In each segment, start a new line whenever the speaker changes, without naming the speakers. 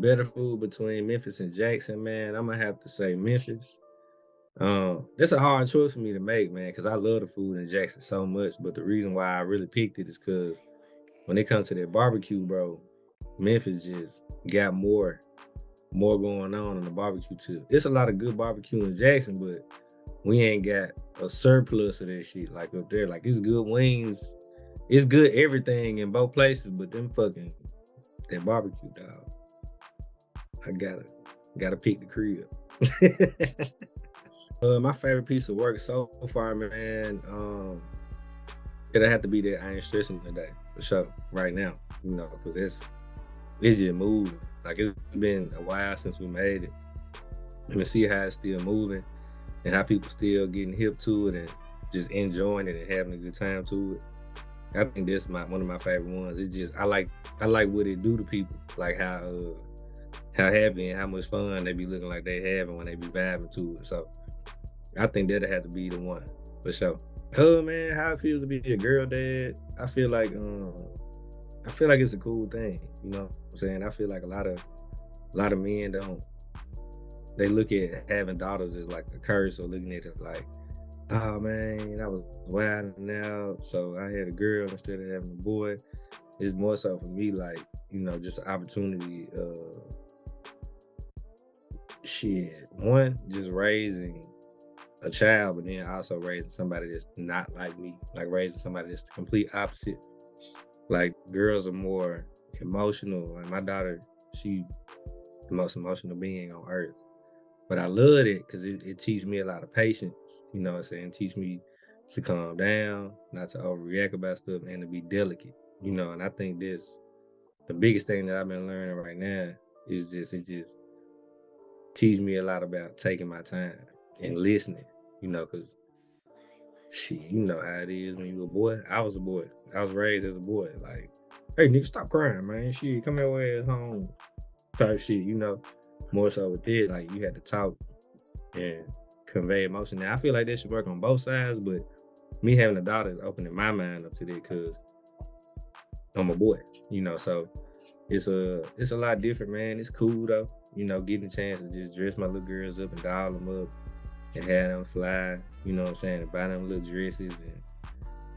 better food between Memphis and Jackson, man, I'm gonna have to say Memphis. That's a hard choice for me to make, man, because I love the food in Jackson so much. But the reason why I really picked it is because when it comes to that barbecue, bro, Memphis just got more going on the barbecue too. It's a lot of good barbecue in Jackson, but we ain't got a surplus of that shit like up there. Like it's good wings, it's good everything in both places, but them fucking that barbecue, dog. I gotta pick the crib. My favorite piece of work so far, man, it'll have to be that I ain't stressing today for sure. Right now, because it's just moving. Like it's been a while since we made it. And to see how it's still moving and how people still getting hip to it and just enjoying it and having a good time to it. I think that's one of my favorite ones. It's just I like what it do to people, like how happy and how much fun they be looking like they having when they be vibing to it. So I think that'll have to be the one for sure. Man, how it feels to be a girl dad. I feel like it's a cool thing. You know what I'm saying? I feel like a lot of men they look at having daughters as like a curse, or looking at it like, oh man, I was wilding out, so I had a girl instead of having a boy. It's more so for me like, just an opportunity one, just raising a child, but then also raising somebody that's not like me, like raising somebody that's the complete opposite. Like girls are more emotional, and my daughter, she the most emotional being on earth. But I love it because it teaches me a lot of patience, you know what I'm saying? Teach me to calm down, not to overreact about stuff, and to be delicate, and I think the biggest thing that I've been learning right now is it just teach me a lot about taking my time and listening, because shit, you know how it is when you a boy. I was a boy. I was raised as a boy. Like, hey, nigga, stop crying, man. Shit, come your ass home type shit, More so with it, like you had to talk and convey emotion. Now I feel like that should work on both sides, but me having a daughter is opening my mind up to that because I'm a boy, so it's a lot different, man. It's cool though, getting a chance to just dress my little girls up and doll them up and have them fly, you know what I'm saying, and buy them little dresses and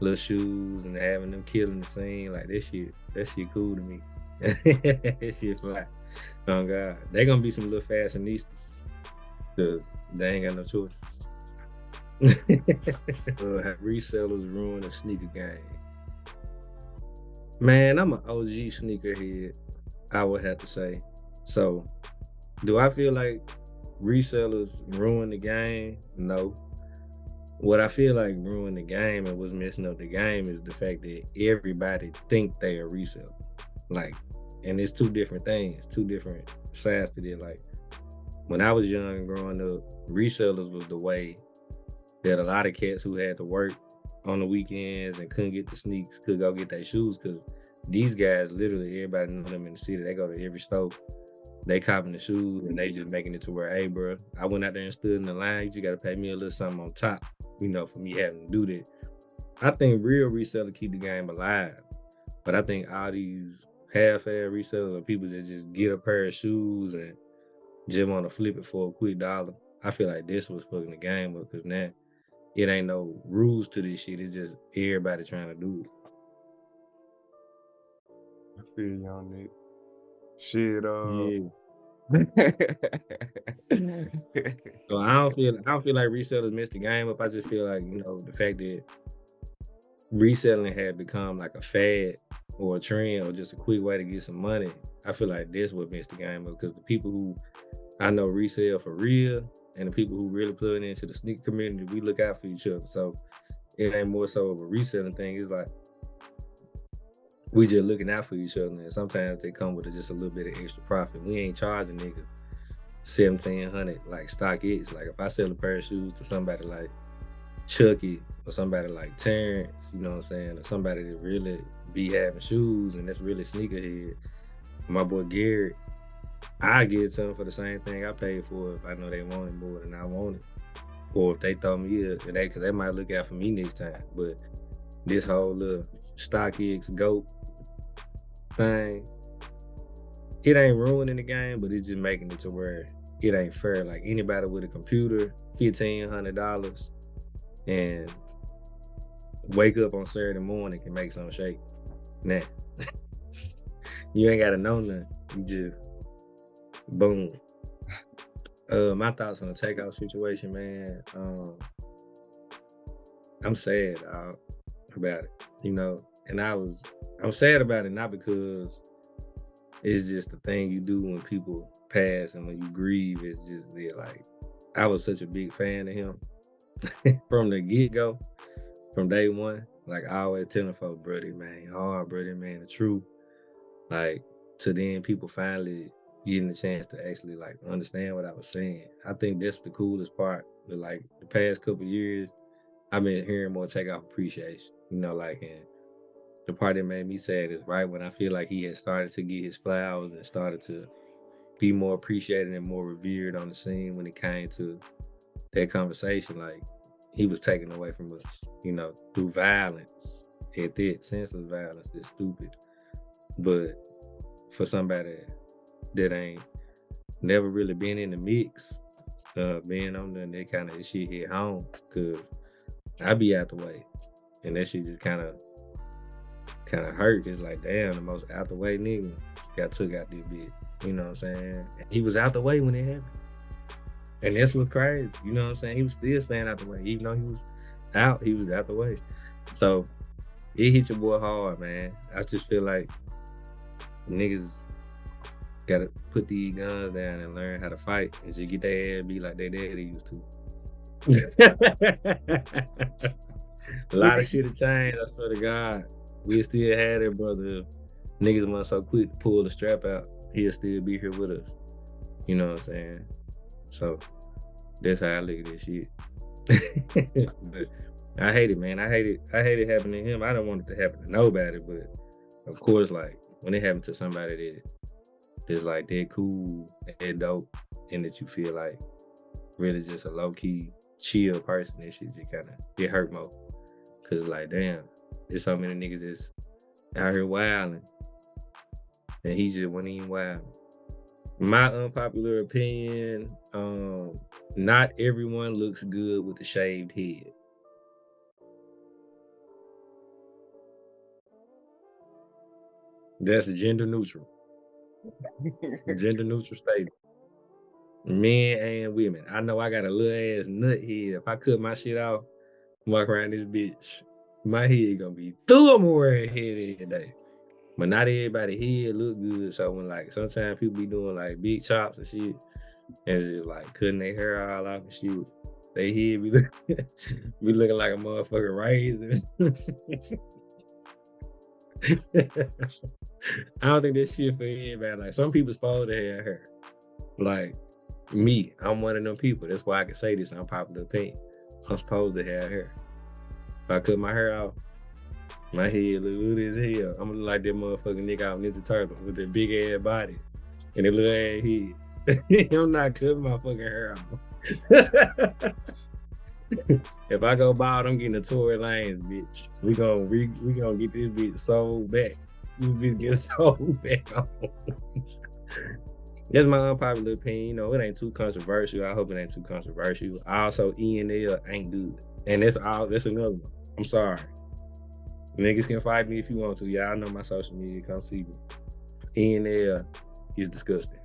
little shoes and having them killing the scene. Like that shit cool to me. That shit fly. Oh God, they gonna be some little fashionistas because they ain't got no choice. Resellers ruin the sneaker game. Man, I'm an OG sneakerhead, I would have to say. So, do I feel like resellers ruin the game? No. What I feel like ruined the game and what's messing up the game is the fact that everybody think they a reseller. Like, and it's two different things, two different sides to it. Like, when I was young and growing up, resellers was the way that a lot of cats who had to work on the weekends and couldn't get the sneaks could go get their shoes, because these guys, literally everybody know them in the city. They go to every store, they copping the shoes, and they just making it to where, hey, bro, I went out there and stood in the line. You just got to pay me a little something on top, for me having to do that. I think real resellers keep the game alive, but I think all these half-ass resellers or people that just get a pair of shoes and just want to flip it for a quick $1. I feel like this was fucking the game up, because now it ain't no rules to this shit. It's just everybody trying to do it.
I feel you on that. Shit,
So I don't feel like resellers missed the game up. I just feel like, the fact that reselling had become like a fad or a trend or just a quick way to get some money. I feel like that's what missed the game up, because the people who I know resell for real and the people who really plug into the sneaker community, we look out for each other. So it ain't more so of a reselling thing. It's like we just looking out for each other, and sometimes they come with just a little bit of extra profit. We ain't charging niggas $1,700 like StockX. Like if I sell a pair of shoes to somebody like Chucky or somebody like Terrence, you know what I'm saying, or somebody that really be having shoes and that's really sneakerhead, my boy Garrett, I give it to them for the same thing I paid for if I know they want it more than I want it. Or if they throw me up, because they might look out for me next time. But this whole little StockX GOAT thing, it ain't ruining the game, but it's just making it to where it ain't fair. Like anybody with a computer, $1,500, and wake up on Saturday morning can make something shake. Nah. You ain't gotta know nothing. You just boom. My thoughts on the takeout situation, man. I'm sad about it, you know. And I'm sad about it not because it's just a thing you do when people pass and when you grieve. It's just like I was such a big fan of him from the get-go, from day one. Like I always tell him, for brother, man, hard brother, man, the truth. Like to then people finally getting the chance to actually like understand what I was saying. I think that's the coolest part. But like the past couple of years, I've been hearing more takeoff appreciation. You know, like, and the part that made me sad is right when I feel like he had started to get his flowers and started to be more appreciated and more revered on the scene when it came to that conversation. Like he was taken away from us, you know, through violence. At that, senseless violence, that's stupid. But for somebody that ain't never really been in the mix, being on there, that kind of shit hit home, because I be out the way, and that shit just kind of hurt. It's like, damn, the most out the way nigga got took out this bitch. You know what I'm saying? And he was out the way when it happened, and that's what's crazy. You know what I'm saying? He was still staying out the way, even though he was out the way. So it hit your boy hard, man. I just feel like niggas gotta put these guns down and learn how to fight and just get their ass beat like they daddy used to. A lot of shit have changed, I swear to God. We still had it, brother. Niggas weren't so quick to pull the strap out, he'll still be here with us. You know what I'm saying? So that's how I look at this shit. But I hate it, man. I hate it happening to him. I don't want it to happen to nobody, but of course, like when it happened to somebody that's like that cool, that dope, and that you feel like really just a low-key chill person, that shit just it hurt more. Cause like, damn, there's so many niggas that's out here wilding, and he just wasn't even wilding. My unpopular opinion, not everyone looks good with a shaved head. That's gender neutral. Gender neutral statement. Men and women. I know I got a little ass nut head. If I cut my shit off, walk around this bitch, my head gonna be through. I'm wearing head every day. But not everybody head look good. So when like sometimes people be doing like big chops and shit, and just like cutting their hair all off and shit, they head be looking like a motherfucking raisin. I don't think this shit for everybody. Like some people supposed to have hair. Like me, I'm one of them people. That's why I can say this unpopular opinion. I'm supposed to have hair. If I cut my hair off, my head look good as hell. I'm gonna look like that motherfucking nigga out Ninja Turtle with that big ass body and that little ass head. I'm not cutting my fucking hair off. If I go bald, I'm getting a Tory Lanez, bitch. We gonna get this bitch sold back. This bitch get sold back on. That's my unpopular opinion. You know, it ain't too controversial. I hope it ain't too controversial. Also, E&L ain't good. And that's another one. I'm sorry. Niggas can fight me if you want to. Y'all know my social media. Come see me. E&L is disgusting.